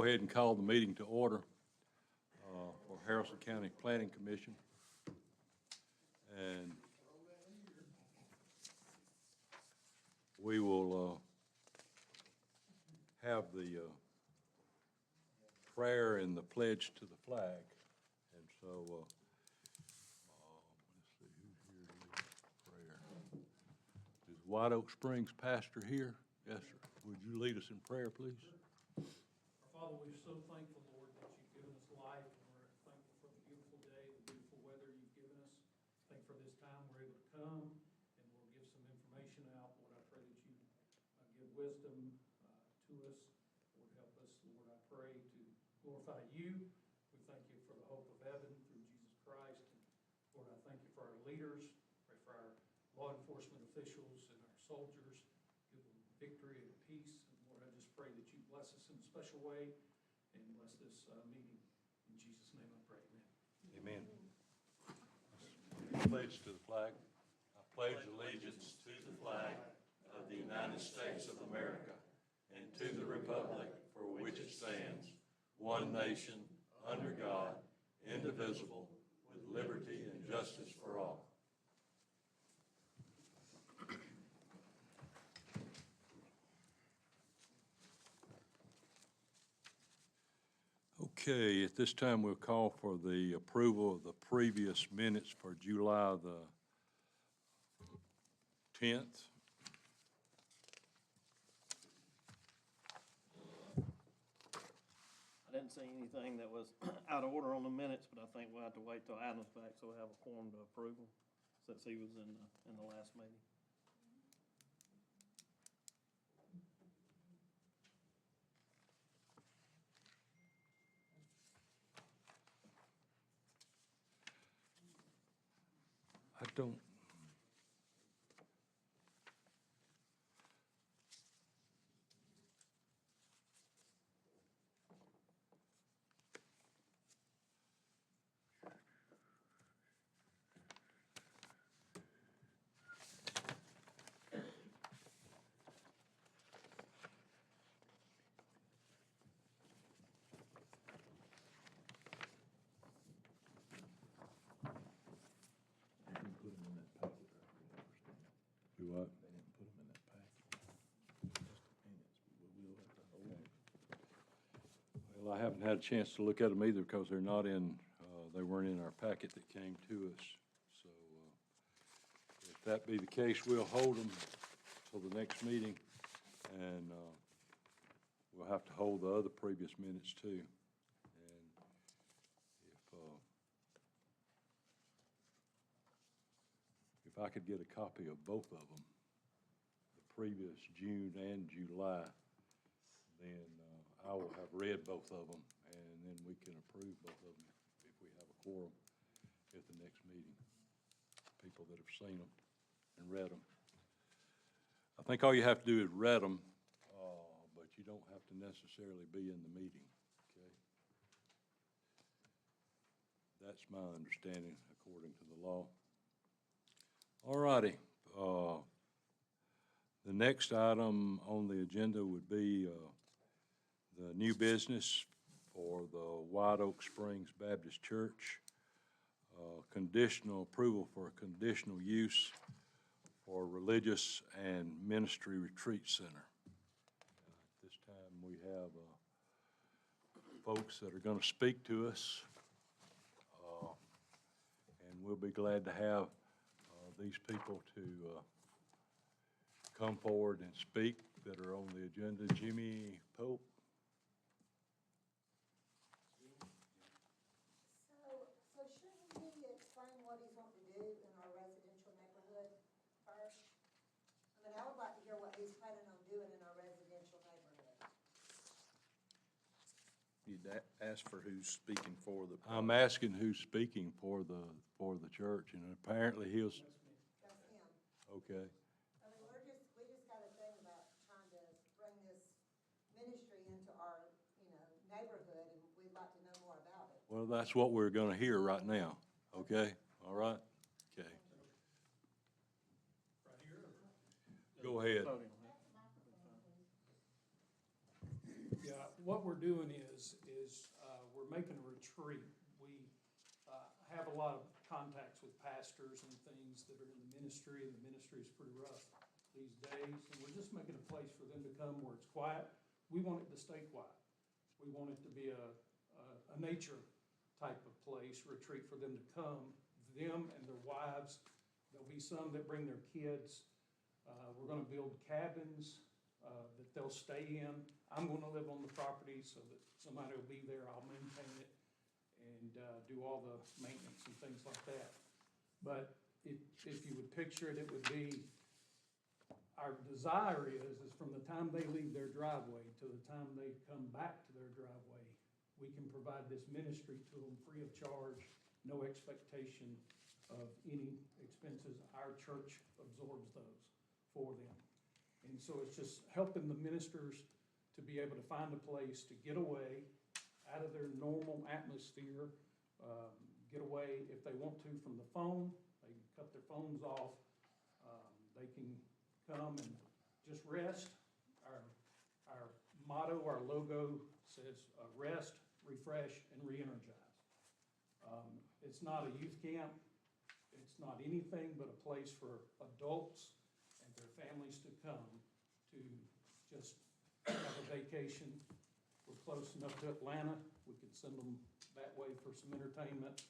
ahead and call the meeting to order for Haralson County Planning Commission. And we will have the prayer and the pledge to the flag. And so, let's see, who's here to lead prayer? Is White Oak Springs pastor here? Yes, sir. Would you lead us in prayer, please? Our Father, we're so thankful, Lord, that you've given us life, and we're thankful for the beautiful day, the beautiful weather you've given us. Thank for this time we're able to come, and we'll give some information out. Lord, I pray that you give wisdom to us. Lord, help us, Lord, I pray, to glorify you. We thank you for the hope of heaven through Jesus Christ. And Lord, I thank you for our leaders, pray for our law enforcement officials and our soldiers. Give them victory and peace. And Lord, I just pray that you bless us in a special way and bless this meeting. In Jesus' name I pray, amen. Amen. Pledge to the flag. I pledge allegiance to the flag of the United States of America and to the republic for which it stands, one nation, under God, indivisible, with liberty and justice for all. Okay, at this time, we'll call for the approval of the previous minutes for July the 10th. I didn't see anything that was out of order on the minutes, but I think we'll have to wait till Adam's back so we'll have a quorum to approve them, since he was in the last meeting. I don't. Do what? They didn't put them in that packet. Just the minutes, but we will have to hold them. Well, I haven't had a chance to look at them either because they're not in, they weren't in our packet that came to us. So if that be the case, we'll hold them till the next meeting, and we'll have to hold the other previous minutes too. And if I could get a copy of both of them, the previous June and July, then I will have read both of them, and then we can approve both of them if we have a quorum at the next meeting, people that have seen them and read them. I think all you have to do is read them, but you don't have to necessarily be in the meeting, okay? That's my understanding according to the law. All righty. The next item on the agenda would be the new business for the White Oak Springs Baptist Church. Conditional approval for a conditional use for religious and ministry retreat center. At this time, we have folks that are going to speak to us, and we'll be glad to have these people to come forward and speak that are on the agenda. Jimmy Pope. So shouldn't he explain what he's wanting to do in our residential neighborhood first? I mean, I would like to hear what he's planning on doing in our residential neighborhood. You'd ask for who's speaking for the. I'm asking who's speaking for the church, and apparently he'll. That's him. Okay. I mean, we just got a thing about trying to bring this ministry into our, neighborhood, and we'd like to know more about it. Well, that's what we're going to hear right now. Okay. All right. Okay. Right here. Go ahead. Podium. Yeah, what we're doing is we're making a retreat. We have a lot of contacts with pastors and things that are in the ministry, and the ministry is pretty rough these days. And we're just making a place for them to come where it's quiet. We want it to stay quiet. We want it to be a nature type of place, retreat for them to come, them and their wives. There'll be some that bring their kids. We're gonna build cabins that they'll stay in. I'm gonna live on the property so that somebody will be there, I'll maintain it and do all the maintenance and things like that. But if you would picture it, it would be, our desire is from the time they leave their driveway to the time they come back to their driveway, we can provide this ministry to them free of charge, no expectation of any expenses. Our church absorbs those for them. And so it's just helping the ministers to be able to find a place to get away out of their normal atmosphere, get away if they want to from the phone, they can cut their phones off, they can come and just rest. Our motto, our logo says rest, refresh, and re-energize. It's not a youth camp, it's not anything but a place for adults and their families to come to just have a vacation. We're close enough to Atlanta, we could send them that way for some entertainment.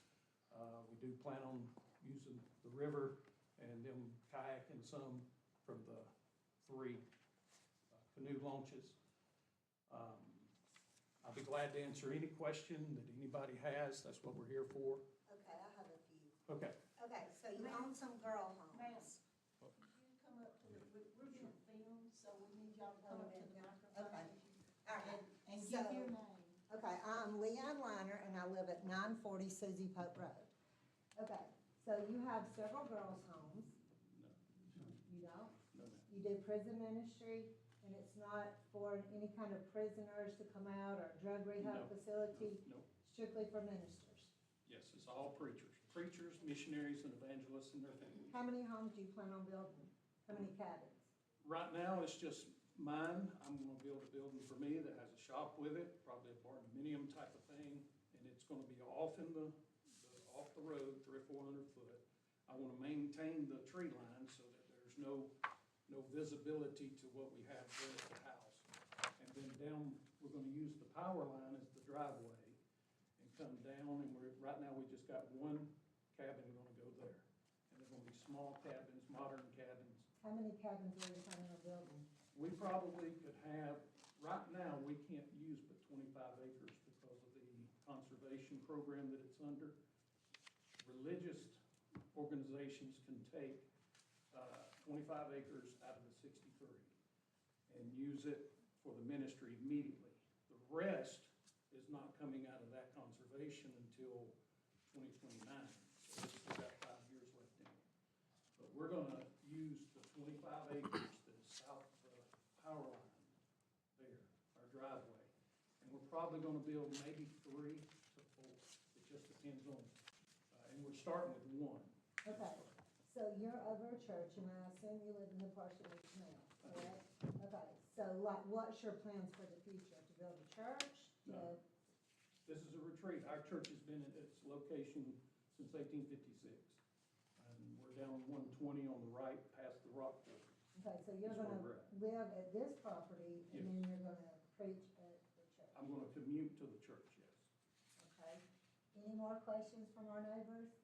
We do plan on using the river and them kayaking some from the 3 canoe launches. I'll be glad to answer any question that anybody has, that's what we're here for. Okay, I have a few. Okay. Okay, so you own some girl homes. Could you come up to the, we're being filmed, so we need y'all to come up to the microphone. Okay. All right. And So- give your name. Okay, I'm Leanne Liner, and I live at 940 Suzie Pope Road. Okay, so you have several girls' homes. No, You don't? no, ma'am. You do prison ministry, and it's not for any kind of prisoners to come out or drug rehab No. facility? No. Strictly for ministers? Yes, it's all preachers. Preachers, missionaries, and evangelists and their families. How many homes do you plan on building? How many cabins? Right now, it's just mine. I'm gonna build a building for me that has a shop with it, probably a barndominium type of thing, and it's gonna be off in off the road, 300 or 400 foot. I wanna maintain the tree line so that there's no visibility to what we have there at the house. And then down, we're gonna use the power line as the driveway and come down, and right now, we just got one cabin gonna go there. And they're gonna be small cabins, modern cabins. How many cabins are you planning on building? We probably could have, right now, we can't use but 25 acres because of the conservation program that it's under. Religious organizations can take 25 acres out of the 63 and use it for the ministry immediately. The rest is not coming out of that conservation until 2029. So it's still got 5 years left in it. But we're gonna use the 25 acres that is south of the power line there, our driveway. And we're probably gonna build maybe 3 to 4. It just depends on, and we're starting with 1. Okay, so you're over a church, and I assume you live in the parsonage now, correct? Okay, so like, what's your plans for the future? To build a church? No. This is a retreat. Our church has been at its location since 1856. And we're down 120 on the right past the rock quarry. Okay, so you're That's where gonna we're at. live at this property, and Yes. then you're gonna preach at the church, I'm gonna commute to the church, yes. okay? Any more questions from our neighbors?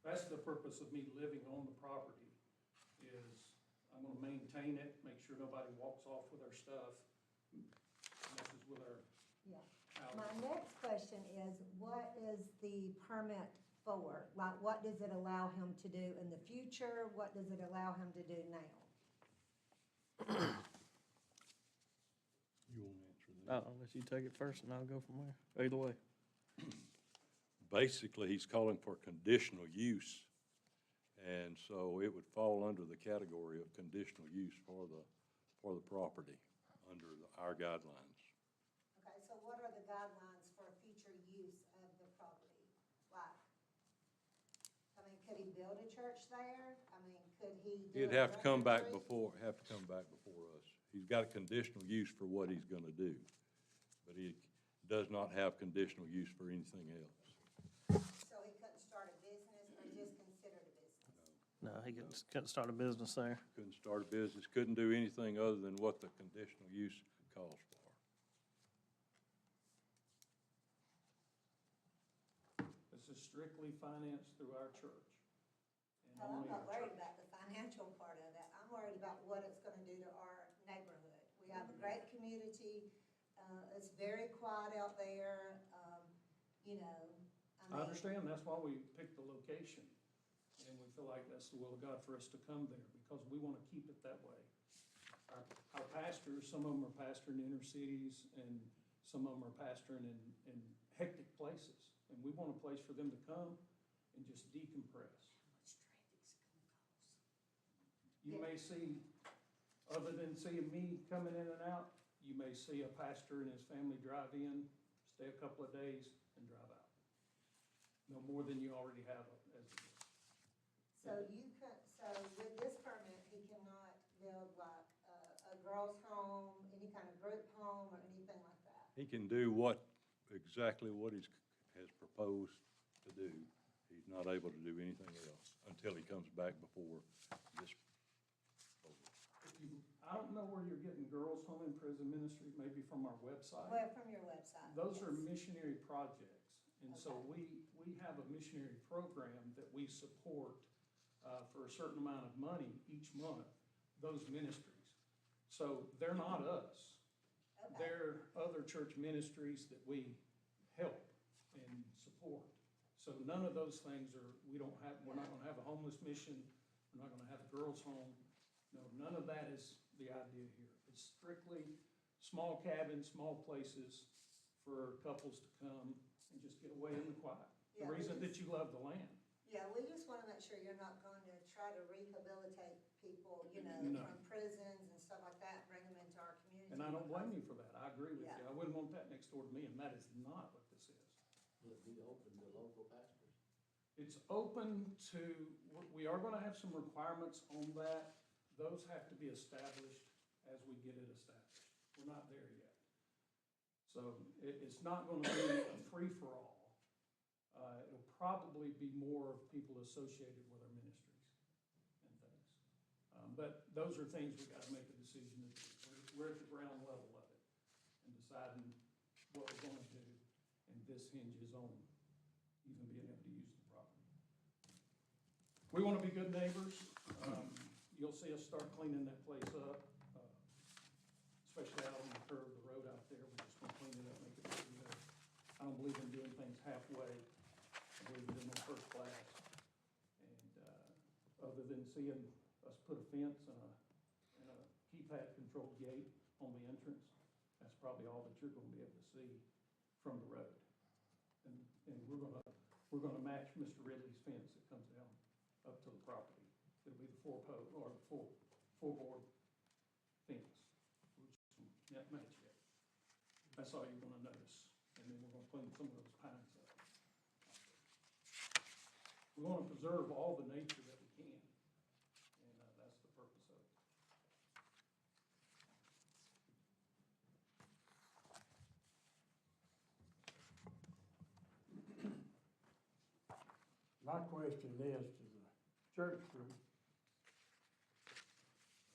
That's the purpose of me living on the property, is I'm gonna maintain it, make sure nobody walks off with our stuff, messes with our Yeah. house. My next question is, what is the permit for? Like, what does it allow him to do in the future? What does it allow him to do now? You want to answer that? I'll let you take it first and I'll go from there. Either way. Basically, he's calling for conditional use. And so it would fall under the category of conditional use for the property, under our guidelines. Okay, so what are the guidelines for future use of the property? Like, I mean, could he build a church there? I mean, could he do He'd a have to come back retreat? before us. he's got a conditional use for what he's gonna do, but he does not have conditional use for anything else. So he couldn't start a business or just considered a business? No, he couldn't start a business there. Couldn't start a business, couldn't do anything other than what the conditional use calls for. This is strictly financed through our church. And Well, I'm only not our worried church. about the financial part of it. I'm worried about what it's gonna do to our neighborhood. We have a great community. It's very quiet out there, you know, I I mean. understand, that's why we picked the location, and we feel like that's the will of God for us to come there, because we want to keep it that way. Our pastors, some of them are pastoring in inner cities, and some of them are pastoring in hectic places, and we want a place for them to come and just decompress. You may see, other than seeing me coming in and out, you may see a pastor and his family drive in, stay a couple of days, and drive out. No more than you already have as it is. So you could, so with this permit, he cannot build like a girls' home, any kind of group home or anything like that? He can do exactly what has proposed to do. He's not able to do anything else until he comes back before this. I don't know where you're getting girls' home and prison ministry, maybe from our website. Well, from your website. Those are yes. missionary projects, and so Okay. we have a missionary program that we support for a certain amount of money each month, those ministries. So they're not us. Okay. They're other church ministries that we help and support. So none of those things we're not gonna have a homeless mission, we're not gonna have a girls' home. No, none of that is the idea here. It's strictly small cabins, small places for couples to come and just get away in the quiet. The Yeah, we reason that just- you love the land. Yeah, we just wanna make sure you're not going to try to rehabilitate people, you know, No. from prisons and stuff like that, bring them into our community. And I don't blame you for that. I agree with Yeah. you. I wouldn't want that next door to me, and that is not what this is. Will it be open to local pastors? It's open to, we are gonna have some requirements on that. Those have to be established as we get it established. We're not there yet. So it's not gonna be a free-for-all. It'll probably be more of people associated with our ministries and things. But those are things we gotta make a decision to do. We're at the ground level of it and deciding what we're gonna do, and this hinges on even being able to use the property. We wanna be good neighbors. You'll see us start cleaning that place up, especially out on the curve of the road out there. We're just gonna clean it up, make it look good. I don't believe in doing things halfway. I believe in doing them first class. And, other than seeing us put a fence and a keypad controlled gate on the entrance, that's probably all that you're gonna be able to see from the road. And we're gonna match Mr. Ridley's fence that comes down up to the property. It'll be the four-board fence, which is not match yet. That's all you're gonna notice. And then we're gonna clean some of those pines up. We wanna preserve all the nature that we can, and that's the purpose of it. My question is to the church group.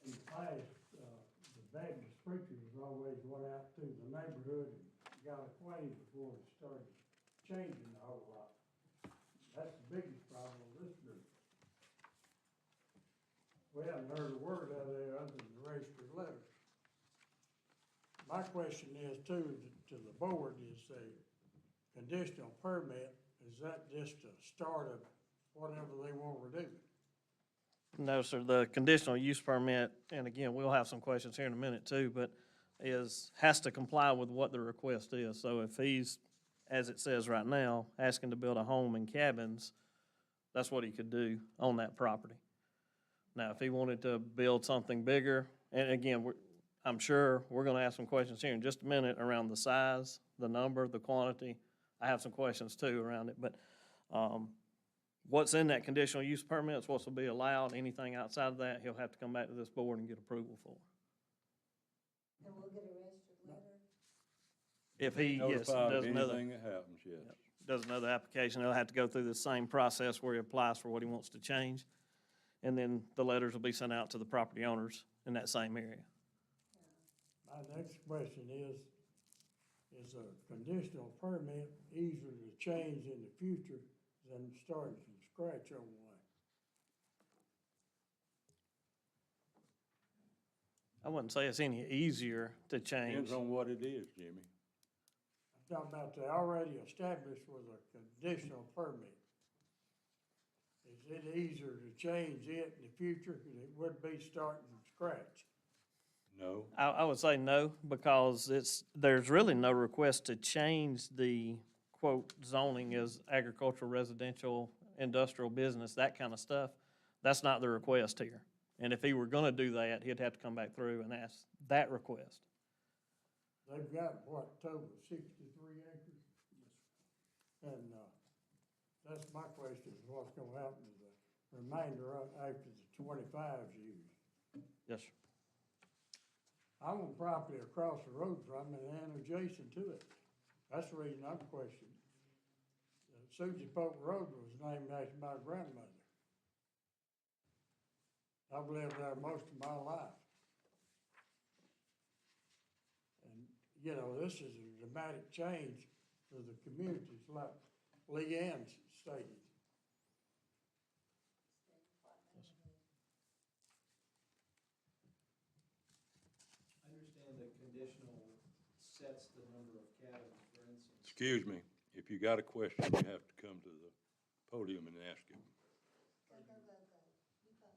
In the past, the Baptist preachers always went out to the neighborhood and got acquainted before it started changing a whole lot. That's the biggest problem with this group. We haven't heard a word out of there other than the registered letters. My question is to the board is a conditional permit, is that just a start of whatever they want to do? No, sir, the conditional use permit, and again, we'll have some questions here in a minute too, but has to comply with what the request is. So if he's, as it says right now, asking to build a home and cabins, that's what he could do on that property. Now, if he wanted to build something bigger, and again, I'm sure we're gonna ask some questions here in just a minute around the size, the number, the quantity. I have some questions too around it, but, what's in that conditional use permit is what's will be allowed. Anything outside of that, he'll have to come back to this board and get approval for. And we'll get a registered letter. If he, yes, Notify does of another, anything that happens, yes. does another application, he'll have to go through the same process where he applies for what he wants to change. And then the letters will be sent out to the property owners in that same area. My next question is a conditional permit easier to change in the future than starting from scratch on one? I wouldn't say it's any easier to change. Depends on what it is, Jimmy. I'm talking about they already established with a conditional permit. Is it easier to change it in the future than it would be starting from scratch? No, I would say no, because there's really no request to change the quote zoning as agricultural, residential, industrial business, that kind of stuff. That's not the request here. And if he were gonna do that, he'd have to come back through and ask that request. They've got, what, total 63 acres? And, that's my question, is what's gonna happen to the remainder after the 25's used? Yes, sir. I own property across the road from it and adjacent to it. That's the reason I'm questioning. Susie Pope Road was named after my grandmother. I've lived there most of my life. And, you know, this is a dramatic change for the communities, like Leanne stated. I understand that conditional sets the number of cabins, for instance. excuse me, if you got a question, you have to come to the podium and ask it. Go, go, go, go. You go.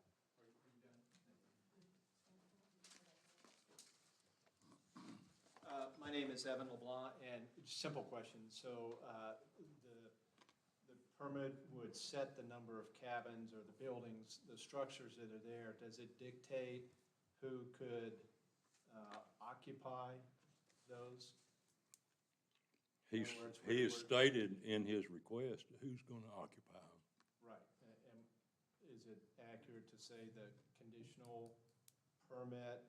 My name is Evan LeBlanc, and simple question. So the permit would set the number of cabins or the buildings, the structures that are there. Does it dictate who could occupy those? He has stated in his request who's gonna occupy them. Right. And is it accurate to say the conditional permit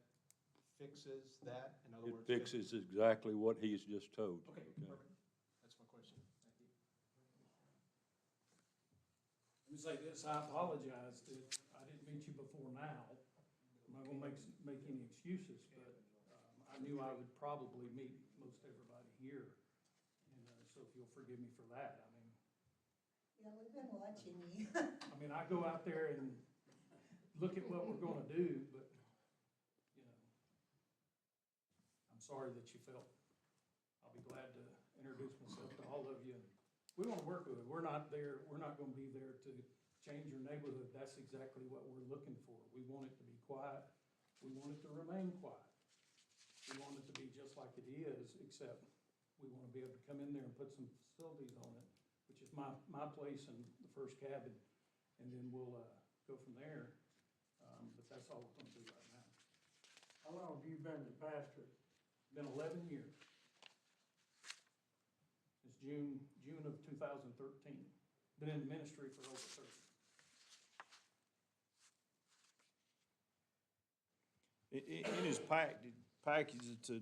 fixes that? In other It words, fixes exactly what he's just told. Okay, perfect. That's my question. Thank you. Let me say this, I apologize that I didn't meet you before now. I'm not gonna make any excuses, but, I knew I would probably meet most everybody here. And, so if you'll forgive me for that, I mean, Yeah, we've been watching you. I go out there and look at what we're gonna do, but, you know, I'm sorry that you felt. I'll be glad to introduce myself to all of you. We wanna work with it. We're not gonna be there to change your neighborhood. That's exactly what we're looking for. We want it to be quiet. We want it to remain quiet. We want it to be just like it is, except we wanna be able to come in there and put some facilities on it, which is my place and the first cabin, and then we'll, go from there. But that's all we're gonna do right now. How long have you been the pastor? Been 11 years. It's June of 2013. Been in ministry for over 30. In his package, to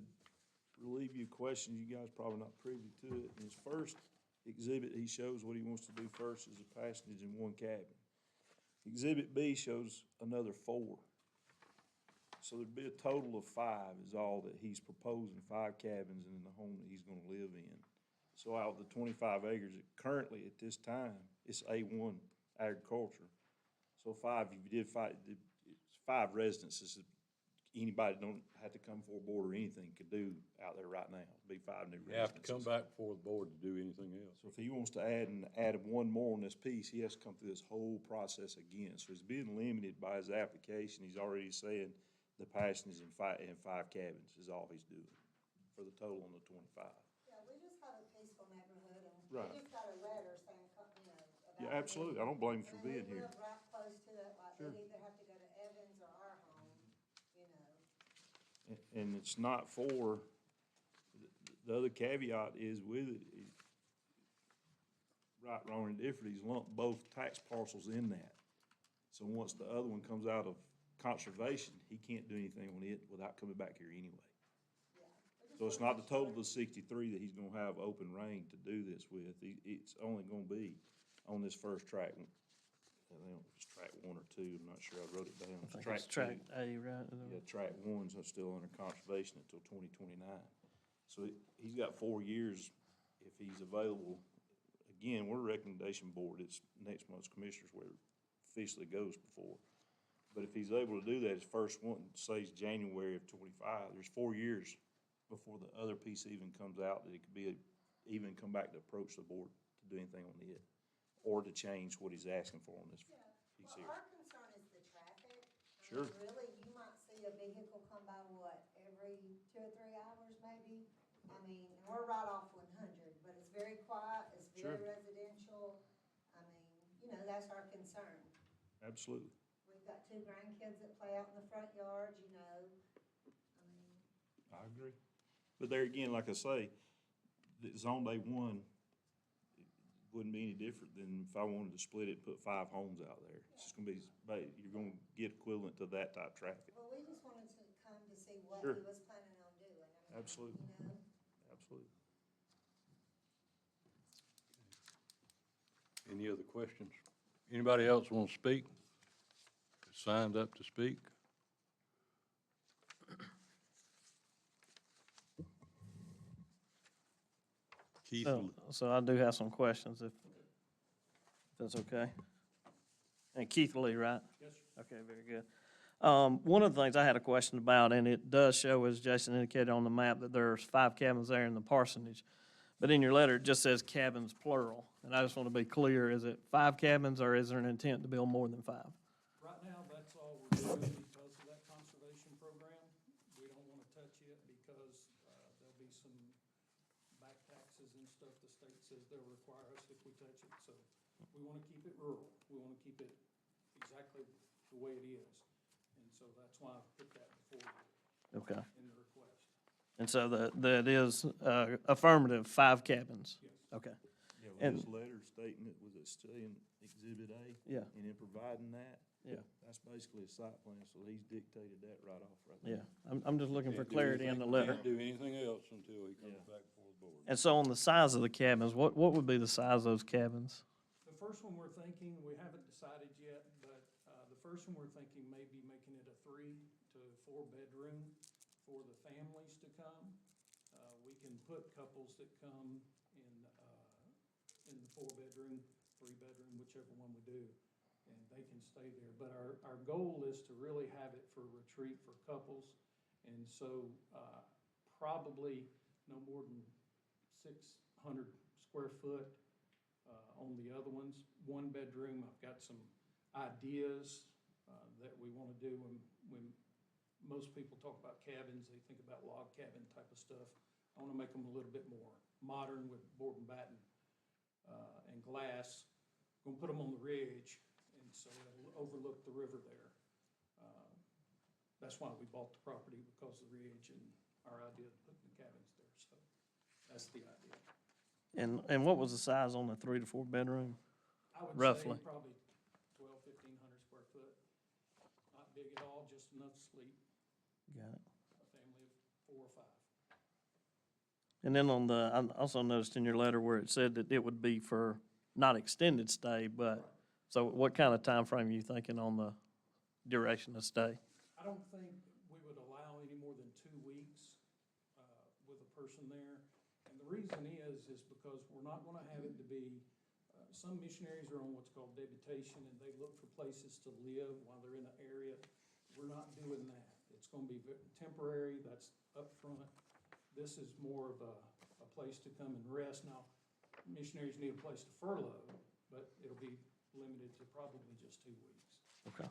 relieve you of questions, you guys probably not privy to it. In his first exhibit, he shows what he wants to do first is a parsonage in one cabin. Exhibit B shows another 4. So there'd be a total of 5 is all that he's proposing, 5 cabins in the home that he's gonna live in. So out of the 25 acres, currently at this time, it's A1 agriculture. So 5, if you did 5, it's 5 residences that anybody don't have to come for a board or anything could do out there right now. It'd be 5 new residences. You have to come back before the board to do anything else. So if he wants to add one more on this piece, he has to come through this whole process again. So he's being limited by his application. He's already saying the passions in 5 cabins is all he's doing for the total on the 25. Yeah, we just had a peaceful neighborhood, and Right. we just got a letter saying, you know, about. Yeah, absolutely. I don't blame you for being And they here. live right close to it, like Sure. they'd either have to go to Evans or our home, you know. And it's not for, the other caveat is with it, right, wrong, or indifferent, he's lumped both tax parcels in that. So once the other one comes out of conservation, he can't do anything on it without coming back here anyway. So it's not the total of the 63 that he's gonna have open reign to do this with. It's only gonna be on this first track. I don't know if it's track 1 or 2, I'm not sure, I wrote it down. I think track it's track 2. A, right? Yeah, track 1's still under conservation until 2029. So he's got 4 years if he's available. Again, we're a recommendation board, it's next month's commissioners where it officially goes before. But if he's able to do that, his first one, say January of 25, there's 4 years before the other piece even comes out that it could be, even come back to approach the board to do anything on it, or to change what he's asking for on this piece Well, here. our concern is the traffic. Sure. Really, you might see a vehicle come by, what, every 2 or 3 hours maybe? I mean, and we're right off 100, but it's very quiet, it's very Sure. residential. I mean, that's our concern. Absolutely. We've got 2 grandkids that play out in the front yard, I mean. I agree. But there again, like I say, the zone day 1, it wouldn't be any different than if I wanted to split it and put 5 homes out there. It's just gonna be, you're gonna get equivalent to that type traffic. Well, we just wanted to come to see what Sure. he was planning on doing. I mean, Absolutely. Absolutely. Any other questions? Anybody else want to speak? Signed up to speak? Keith, So I do have some questions, if that's okay. And Keith Lee, right? Yes, sir. Okay, very good. One of the things I had a question about, and it does show, as Jason indicated on the map, that there's 5 cabins there in the parsonage. But in your letter, it just says cabins plural. And I just want to be clear, is it 5 cabins, or is there an intent to build more than 5? Right now, that's all we're doing because of that conservation program. We don't want to touch it because there'll be some back taxes and stuff the state says they'll require us if we touch it. So we want to keep it rural. We want to keep it exactly the way it is. And so that's why I put that before you Okay. in the request. And so that is affirmative, 5 cabins? Yes. Okay. Yeah, with And- this letter stating it, was it saying Exhibit A? Yeah. And then providing that? Yeah. That's basically a site plan, so he's dictated that right off right there. Yeah, I'm just looking for can't do clarity in the anything- letter. Can't do anything else until he comes Yeah. back before the board. And so on the size of the cabins, what would be the size of those cabins? The first one we're thinking, we haven't decided yet, but the first one we're thinking may be making it a 3 to 4 bedroom for the families to come. We can put couples that come in the 4 bedroom, 3 bedroom, whichever one we do, and they can stay there. But our goal is to really have it for retreat for couples, and so probably no more than 600 square foot on the other ones. 1 bedroom, I've got some ideas that we want to do. When most people talk about cabins, they think about log cabin type of stuff. I want to make them a little bit more modern with board and batten and glass. Going to put them on the ridge, and so it'll overlook the river there. That's why we bought the property, because of the ridge and our idea of putting the cabins there. So that's the idea. And what was the size on the 3 to 4 bedroom? I would Roughly. say probably 1,200-1,500 square foot. Not big at all, just enough to sleep, Got it. a family of 4 or 5. And then I also noticed in your letter where it said that it would be for not extended stay, but, so what kind of time frame are you thinking on the duration of stay? I don't think we would allow any more than 2 weeks with a person there. And the reason is because we're not gonna have it to be, some missionaries are on what's called deputation, and they look for places to live while they're in the area. We're not doing that. It's gonna be temporary, that's up front. This is more of a place to come and rest. Now, missionaries need a place to furlough, but it'll be limited to probably just 2 weeks. Okay.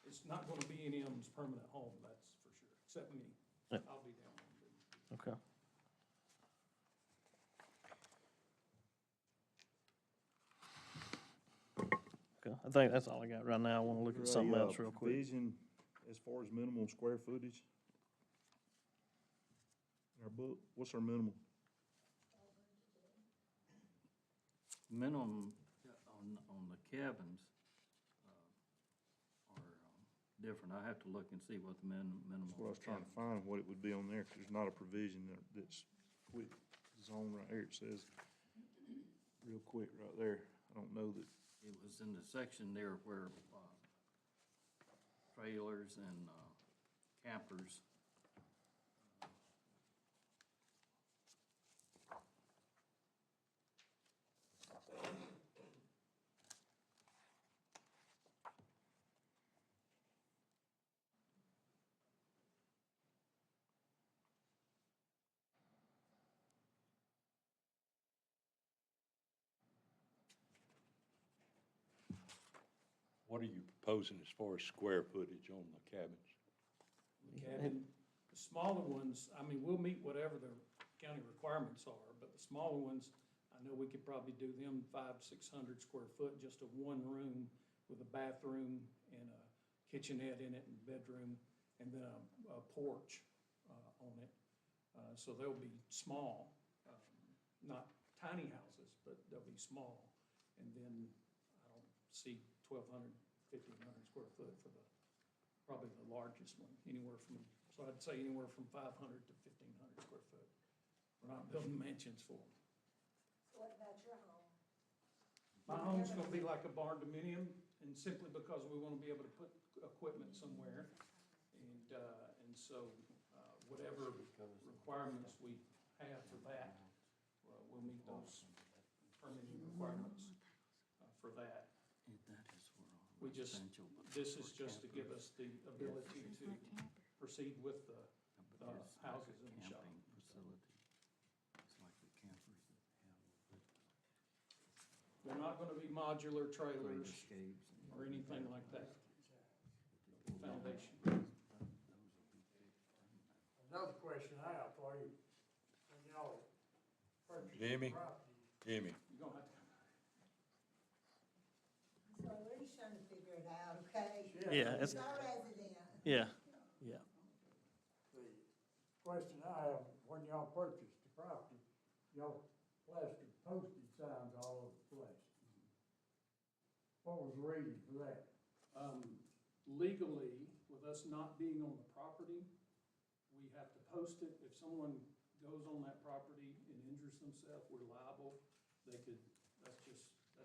It's not gonna be any of them's permanent home, that's for sure, except me. Yeah. I'll be down there. Okay. Okay, I think that's all I got right now. I want to look at something else real quick. Vision as far as minimum square footage? In our book, what's our minimum? Minimum on the cabins are different. I have to look and see what the minimum. That's what I was trying to find, what it would be on there, 'cause there's not a provision that's quick zone right here. It says real quick right there. I don't know that, It was in the section there where, trailers and, campers. What are you proposing as far as square footage on the cabins? The cabin, the smaller ones, I mean, we'll meet whatever the county requirements are, but the smaller ones, I know we could probably do them 500-600 square foot, just a one room with a bathroom and a kitchenette in it and bedroom, and then a porch on it. So they'll be small, not tiny houses, but they'll be small. And then I don't see 1,200, 1,500 square foot for probably the largest one, so I'd say anywhere from 500 to 1,500 square foot. We're not building mansions for them. So what about your home? My home's gonna be like a barn dominium, and simply because we wanna be able to put equipment somewhere. And so, whatever requirements we have for that, we'll meet those permitting requirements for that. We just, this is just to give us the ability to proceed with the houses in the shop. They're not gonna be modular trailers or anything like that. Foundation. Another question I have for you, when y'all purchase Jimmy? property, Jimmy, You're gonna have to come. So we're just trying to figure it out, okay? Yeah, It's it's, our resident. yeah. the question I have, when y'all purchased the property, y'all plastered postage signs all over the place. What was the reason for that? Legally, with us not being on the property, we have to post it. If someone goes on that property and injures themselves, we're liable. That's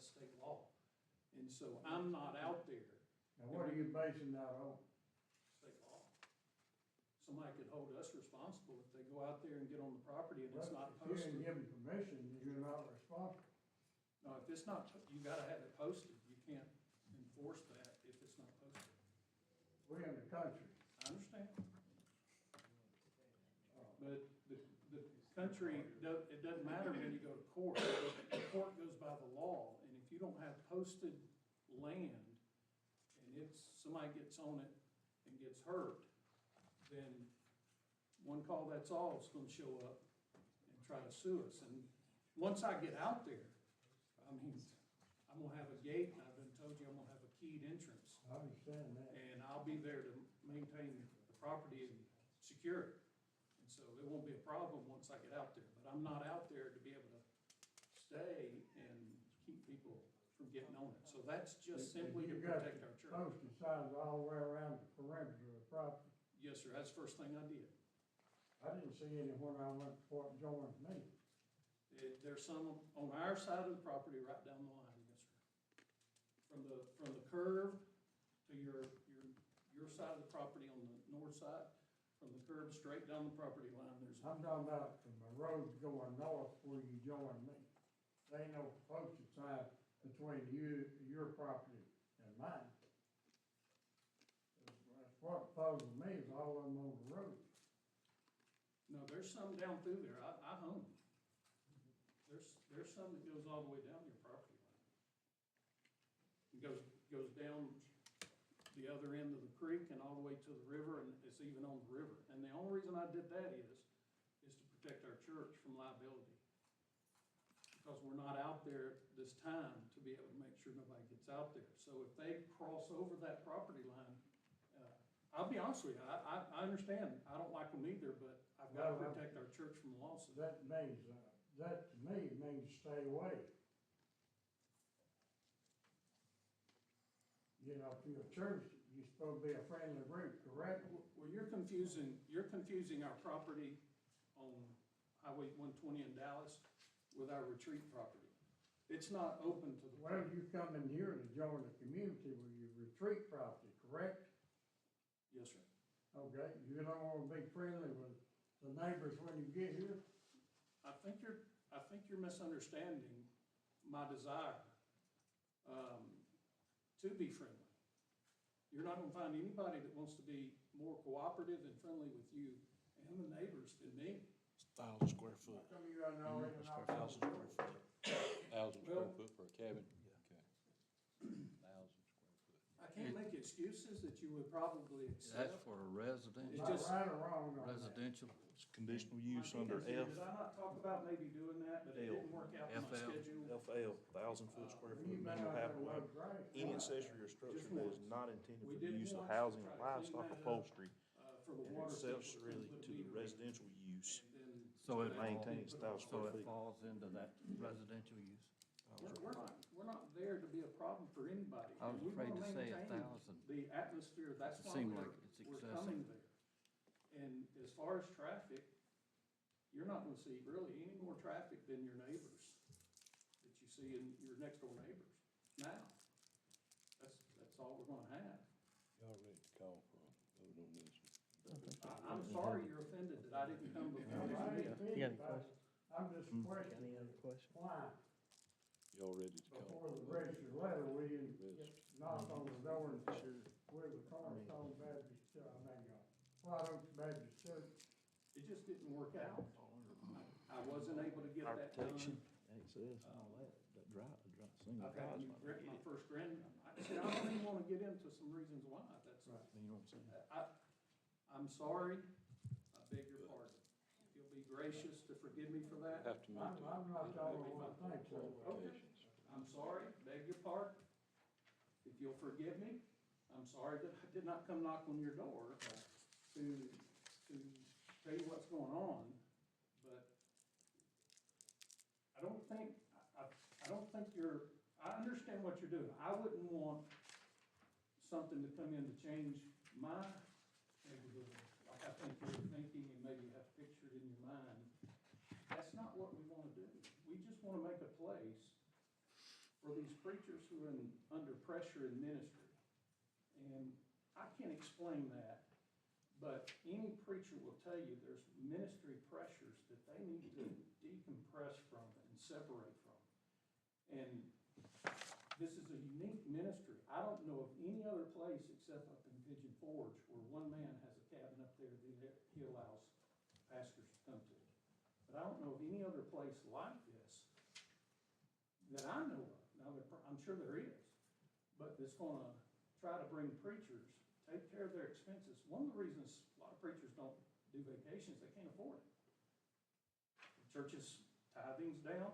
state law. And so I'm not out there. Now, what are you basing that on? State law. Somebody could hold us responsible if they go out there and get on the property and it's not If you posted. didn't give them permission, you're not responsible. No, if it's not, you gotta have it posted. You can't enforce that if it's not posted. We're in the country. I understand. But the country, it doesn't matter when you go to court. The court goes by the law, and if you don't have posted land, and somebody gets on it and gets hurt, then one call, that's all, is gonna show up and try to sue us. And once I get out there, I mean, I'm gonna have a gate, and I've been told you I'm gonna have a keyed entrance. I understand that. And I'll be there to maintain the property and secure it. And so it won't be a problem once I get out there, but I'm not out there to be able to stay and keep people from getting on it. So that's just simply to You got protect our church. postage signs all the way around the perimeter of the property. Yes, sir, that's the first thing I did. I didn't see any when I went to Fort Jones meeting. There's some on our side of the property right down the line, yes, sir. From the curve to your side of the property on the north side, from the curve straight down the property line, I'm talking about from the road going north where you join me. There ain't no postage sign between your property and mine. That's what puzzles me is all of them on the road. No, there's some down through there. I own them. There's some that goes all the way down your property line. It goes down the other end of the creek and all the way to the river, and it's even on the river. And the only reason I did that is to protect our church from liability. Because we're not out there this time to be able to make sure nobody gets out there. So if they cross over that property line, I'll be honest with you, I understand. I don't like them either, but I've got to protect our church from lawsuits. That to me means stay away. You know, if you're a church, you supposed to be a friendly group, correct? Well, you're confusing our property on Highway 120 in Dallas with our retreat property. It's not open to the Well, public. you come in here to join the community with your retreat property, correct? Yes, sir. Okay, you don't wanna be friendly with the neighbors when you get here? I think you're misunderstanding my desire, to be friendly. You're not gonna find anybody that wants to be more cooperative and friendly with you and the neighbors than me. It's 1,000 square foot. Some of you I know, ain't not. 1,000 square foot. 1,000 square Well- foot for a cabin? Okay. 1,000 square foot. I can't make excuses that you would probably That's accept. for a It's residential, just- Not right or wrong on that. residential. It's conditional My use under deacon said, F, did I not talk about maybe doing that, but it didn't work out in my FL. schedule? FL, 1,000-foot square You foot been minimum out there habitable area. with grass. Any accessory or structure that is not intended We for the did use of once housing, try to livestock, clean or that up. poultry, For the and water. accessorily system, to the residential use, and then- So it maintains 1,000 So square it feet. falls into that residential use. We're not there to be a problem for anybody. I was And we afraid wanna to say maintain 1,000. The atmosphere, that's It why seemed like it's we're excessive. coming there. And as far as traffic, you're not gonna see really any more traffic than your neighbors that you see in your next door neighbors now. That's all we're gonna have. Y'all ready to call for a vote on this? I'm sorry you're offended that I didn't come before this I ain't meeting. offended You got any by it. questions? I'm just questioning questions? why, Y'all ready to call? before for the a vote? registered letter, we didn't Register. knock on the door and say, we're the Cornerstone Baptist, White Oaks Baptist Church. It just didn't work out. I wasn't able to get that done. protection, access, and all that, single I've had drive's to not rent gonna my get it. first I don't even wanna get into some reasons why, that's, You know what I'm saying? I'm sorry, I beg your pardon. If you'll be gracious to forgive me for that, Have to meet I'm the not the only one that thinks so. qualifications. I'm sorry, beg your pardon. If you'll forgive me, I'm sorry that I did not come knock on your door to tell you what's going on, but I don't think, I don't think I understand what you're doing. I wouldn't want something to come in to change my neighborhood, like I think you're thinking, and maybe you have pictured in your mind. That's not what we wanna do. We just wanna make a place for these preachers who are under pressure in ministry. And I can't explain that, but any preacher will tell you there's ministry pressures that they need to decompress from and separate from. And this is a unique ministry. I don't know of any other place except up in Pigeon Forge where one man has a cabin up there that he allows pastors to come to. But I don't know of any other place like this that I know of. Now, I'm sure there is, but it's gonna try to bring preachers, take care of their expenses. One of the reasons a lot of preachers don't do vacations, they can't afford it. The church's tithing's down,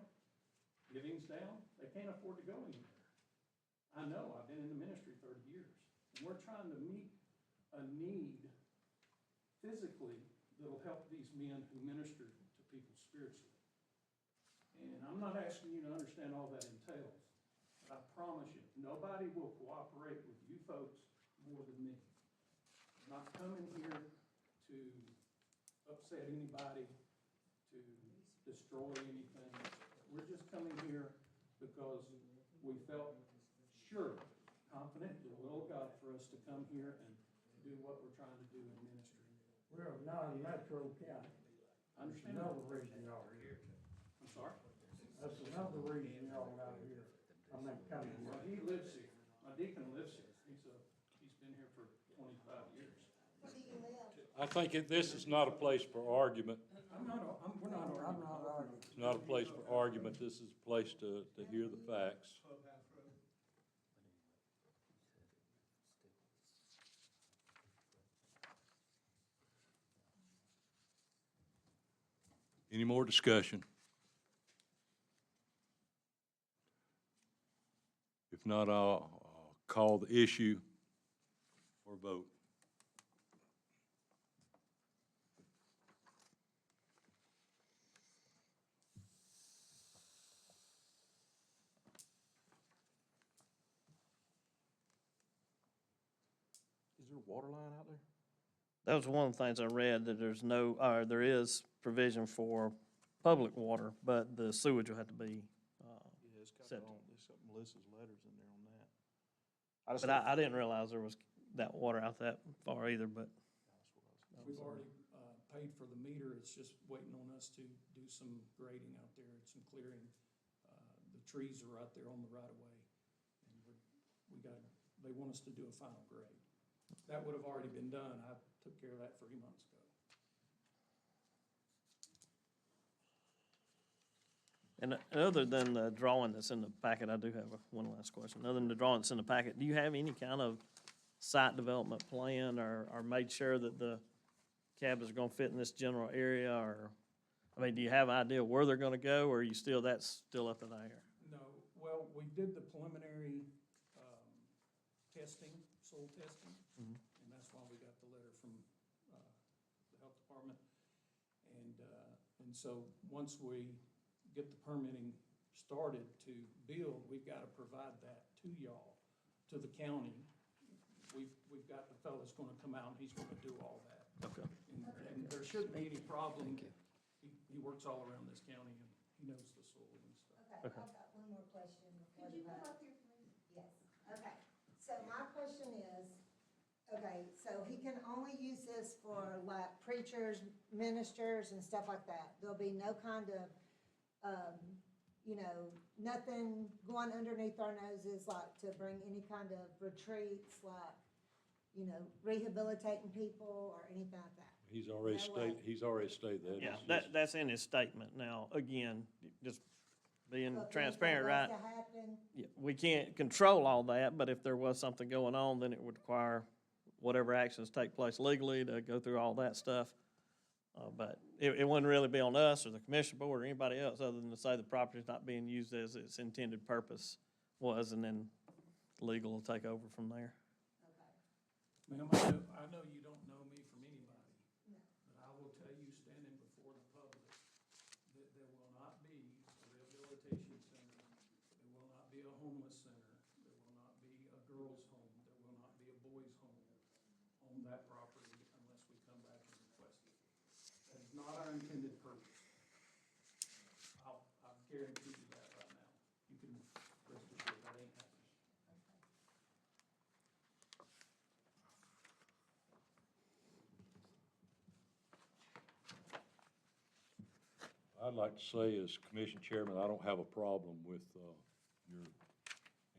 giving's down, they can't afford to go anywhere. I know, I've been in the ministry 30 years, and we're trying to meet a need physically that'll help these men who minister to people spiritually. And I'm not asking you to understand all that entails, but I promise you, nobody will cooperate with you folks more than me. I'm not coming here to upset anybody, to destroy anything. We're just coming here because we felt sure, confident in the will of God for us to come here and do what we're trying to do in ministry. We're not in Metro County. I understand. Another reason y'all are here. I'm sorry? That's another reason y'all out here. I mean, coming Well, here. he lives here. My deacon lives here. He's been here for 25 years. Where do you live? I think this is not a place for argument. We're not I'm not arguing. It's not a place for argument. This is a place to hear the facts. Any more discussion? If not, I'll call the issue for vote. there a water line out there? That was one of the things I read, that there's no, or there is provision for public water, but the sewage will have to be, Yeah, it's got Septic. it's got Melissa's letters in there on that. I just but thought- I didn't realize there was that water out that far either, but. We've already paid for the meter, it's just waiting on us to do some grading out there and some clearing. The trees are right there on the right of way, and they want us to do a final grade. That would have already been done, I took care of that 3 months ago. And other than the drawing that's in the packet, I do have one last question. Other than the drawing that's in the packet, do you have any kind of site development plan or made sure that the cabins are gonna fit in this general area, or, I mean, do you have an idea where they're gonna go, or are you still, that's still up in the air? No, well, we did the preliminary testing, soil testing, Mhm. and that's why we got the letter from the health department. And so, once we get the permitting started to build, we've got to provide that to y'all, to the county. We've got the fellow's gonna come out and he's gonna do all that. Okay. And there shouldn't be any problem. He works all around this county and he knows the soil and stuff. Okay, I've got one more question before Could you the come vote. up here, please? Yes, okay. So my question is, okay, so he can only use this for like preachers, ministers and stuff like that. There'll be no kind of, nothing going underneath our noses, like to bring any kind of retreats, like, rehabilitating people or anything like that. He's already No way. stated that. Yeah, It's just- that's in his statement. Now, again, just being So if transparent, anything right? was to happen, Yeah, we can't control all that, but if there was something going on, then it would require whatever actions take place legally to go through all that stuff. But it wouldn't really be on us or the commission board or anybody else, other than to say the property's not being used as its intended purpose was, and then legal will take over from there. okay. Ma'am, I know you don't know me from anybody, No. but I will tell you, standing before the public, that there will not be a rehabilitation center, there will not be a homeless center, there will not be a girls' home, there will not be a boys' home on that property unless we come back and request it. That is not our intended purpose. I guarantee you that right now. You can rest assured that ain't happening. I'd like to say, as commission chairman, I don't have a problem with your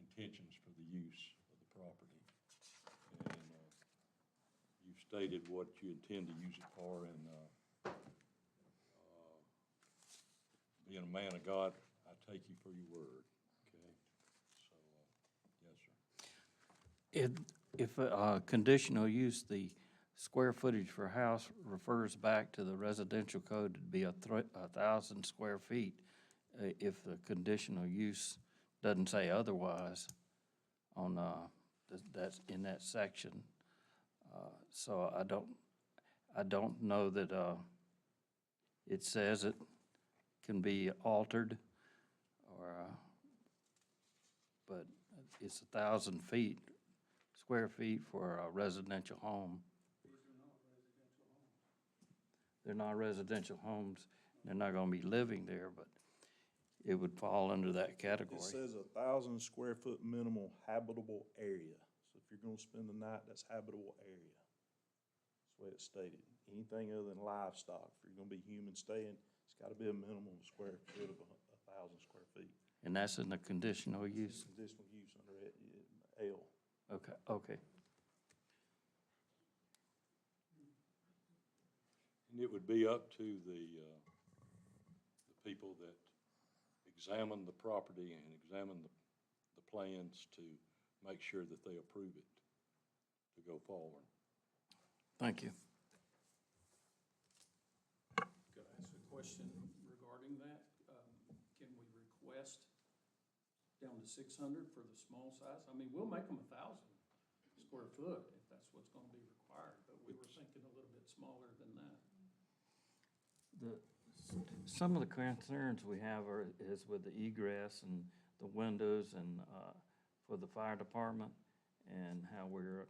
intentions for the use of the property. And you've stated what you intend to use it for, and being a man of God, I take you for your word, okay? So, yes, sir. If conditional use, the square footage for a house refers back to the residential code, it'd be 1,000 square feet. If the conditional use doesn't say otherwise on, that's in that section. So I don't know that, it says it can be altered or, but it's 1,000 square feet for a residential home. They're not residential homes. They're not gonna be living there, but it would fall under that category. It says 1,000 square foot minimal habitable area. So if you're gonna spend the night, that's habitable area. That's the way it's stated. Anything other than livestock, if you're gonna be human staying, it's gotta be a minimum square foot of 1,000 square feet. And that's in the conditional use. Conditional use under L. Okay. And it would be up to the people that examine the property and examine the plans to make sure that they approve it to go forward. Thank you. Could I ask a question regarding that? Can we request down to 600 for the small size? I mean, we'll make them 1,000 square foot if that's what's gonna be required, but we were thinking a little bit smaller than that. Some of the concerns we have is with the egress and the windows and for the fire department, and how we're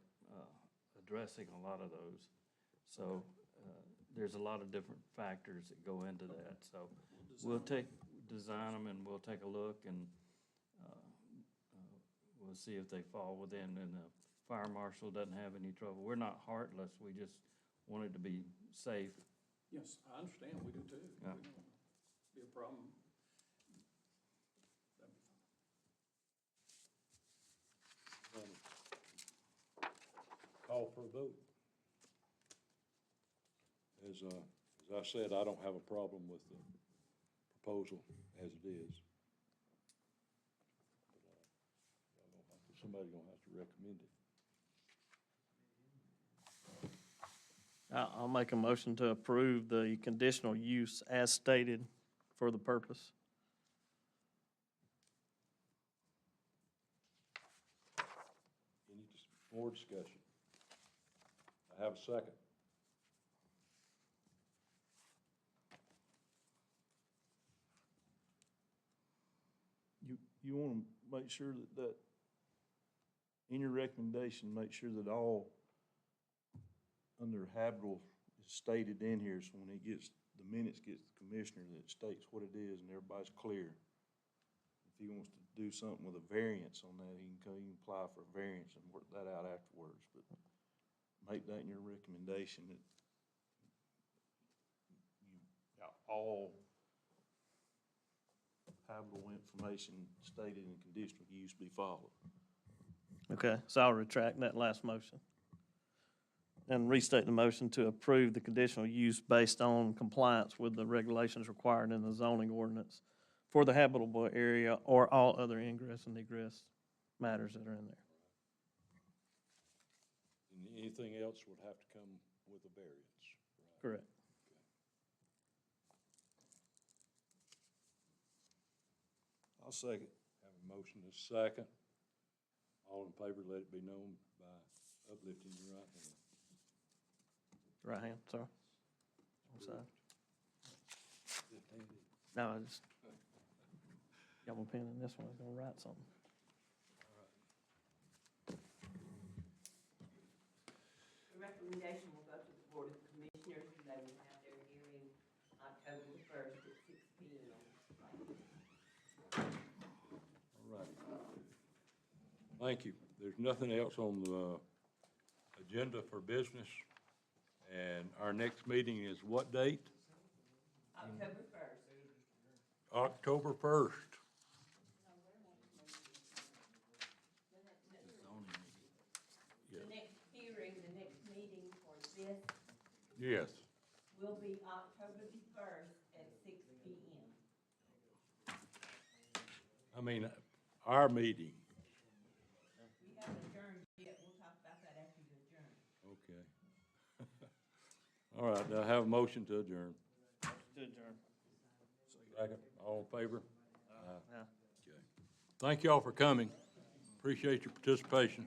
addressing a lot of those. So, there's a lot of different factors that go into that, so design them and we'll take a look and, we'll see if they fall within, and the fire marshal doesn't have any trouble. We're not heartless, we just want it to be safe. Yes, I understand, we do too. Yeah. We don't be a problem. That'd be fine. Call for a vote. As I said, I don't have a problem with the proposal as it is. But, somebody's gonna have to recommend it. I'll make a motion to approve the conditional use as stated for the purpose. Any more discussion? I have a second. You want to make sure that in your recommendation, make sure that all under habitable is stated in here, so when the minutes gets the commissioner, that it states what it is and everybody's clear. If he wants to do something with a variance on that, he can apply for a variance and work that out afterwards, but make that in your recommendation that all habitable information stated in conditional use be followed. Okay, so I'll retract that last motion. And restate the motion to approve the conditional use based on compliance with the regulations required in the zoning ordinance for the habitable area or all other ingress and egress matters that are in there. And anything else would have to come with a variance, right? Correct. I'll second. Have a motion and a second. All in favor, let it be known by uplifting your right hand. Right hand, sorry. I'm sorry. Left-handed. No, I just got my pen in this one, I was gonna write something. The recommendation will go to the Board of Commissioners, and they will have their hearing October the 1st at 6 p.m. All right. Thank you. There's nothing else on the agenda for business. And our next meeting is what date? October 1st. October 1st. The next hearing, the next meeting for this Yes. will be October the 1st at 6 p.m. I mean, our meeting. We haven't adjourned yet, we'll talk about that after you adjourn. Okay. All right, now have a motion to adjourn. To adjourn. Second. All in favor? Yeah. Okay. Thank y'all for coming. Appreciate your participation.